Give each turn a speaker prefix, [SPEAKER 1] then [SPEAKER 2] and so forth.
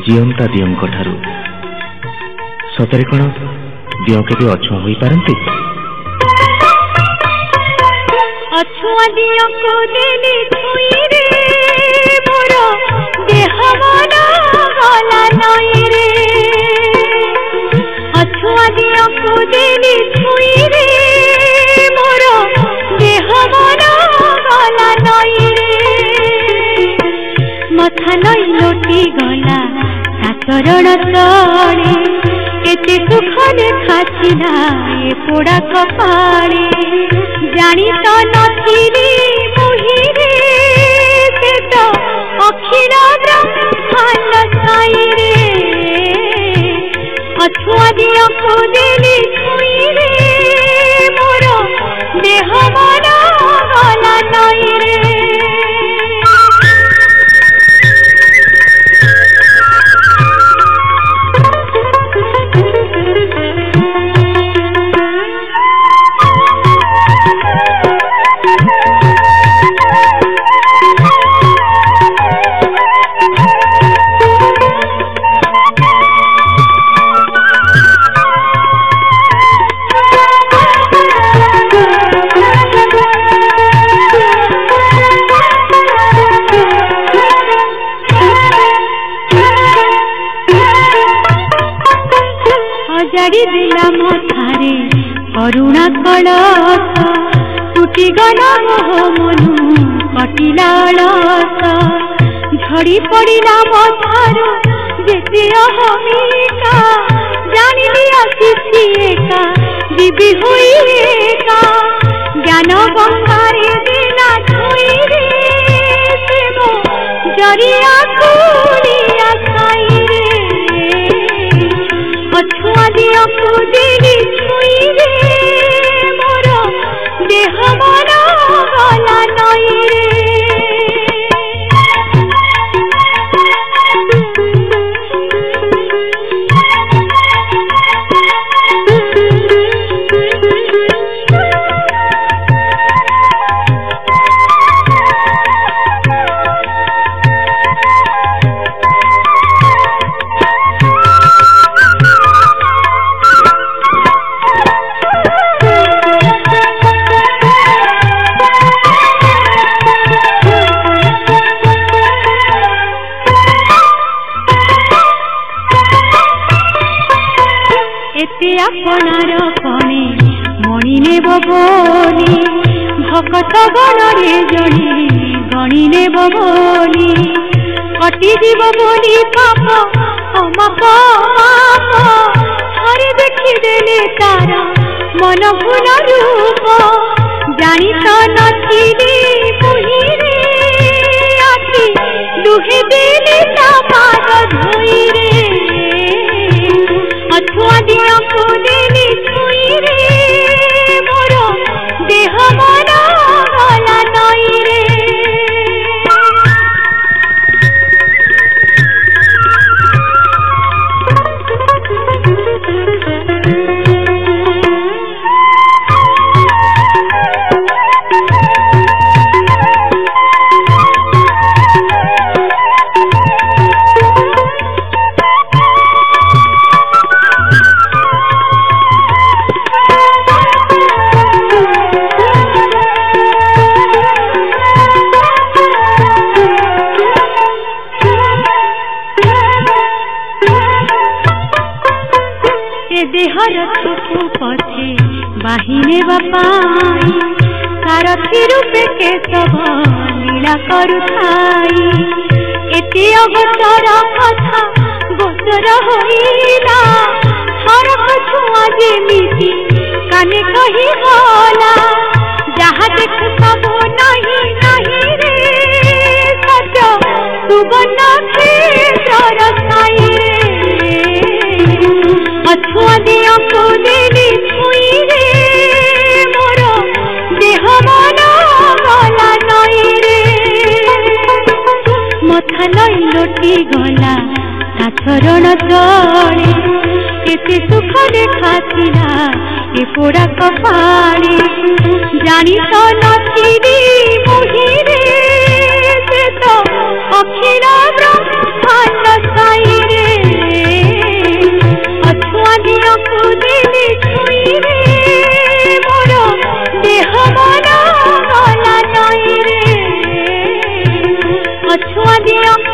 [SPEAKER 1] जीवंता दियों ठारू सतरे कौन दियों के अछुआ हो पारती
[SPEAKER 2] अछुआ दियों को देली छुई रे मोर देह मन गला नई रे अछुआ दियों को देली छुई रे मोर देह मन गला नई रे मथा नई लोटी गला चरण तले केते सुख देखाथिला ए पोड़ा कपाळे जानी तो नथिली मुहिरे से तो अखिल ब्रह्मांड साई रे अछुआ दियों को देली छुई रे मोर देह मन गला नई रे जाड़ी दिला मथारे करुणा कलस टूटी गला मोह मनु कटिला अलस झड़ी पड़िला मथारू जेते अहमिका जानिली आसीसी एका जीवी हुई एका ज्ञान गंगारे दिला छुई रे से मो जरिया खुलिया साई रे अछुआ दियों को देली छुई रे मोर देह मन गला नई रे आपणार कणे मणि नेब बोली भकत गणरे जड़ी गणी नेब बोली कटि जीव बोली पाप अमक माप थरे देखिदेले तार मन भूल रूप जानी तो नथिली मुहिरे आखि दुहे देले ता पाद धोई रे अछुआ दियों को देली छुई रे मोर देह मन गला नई रे देहर छुपु पछे बाहिने बापाई सारथी रूपे केशव लीला करुथाई एते अवसर कथा गोचर होइला हरक छुआ जेमिति काने कही होला जहाँ देख सब नहीं नहीं रे सच सुवर्ण क्षेत्र साई रे अछुआ दियों को देली छुई रे मोर देह मन गला नई रे मथा नई लोटी गला चरण तले केते सुख देखाथिला ए पोड़ा कपाळे जानी तो नथिली मुहिरे से तो अखिल ब्रह्मांड साई रे दियो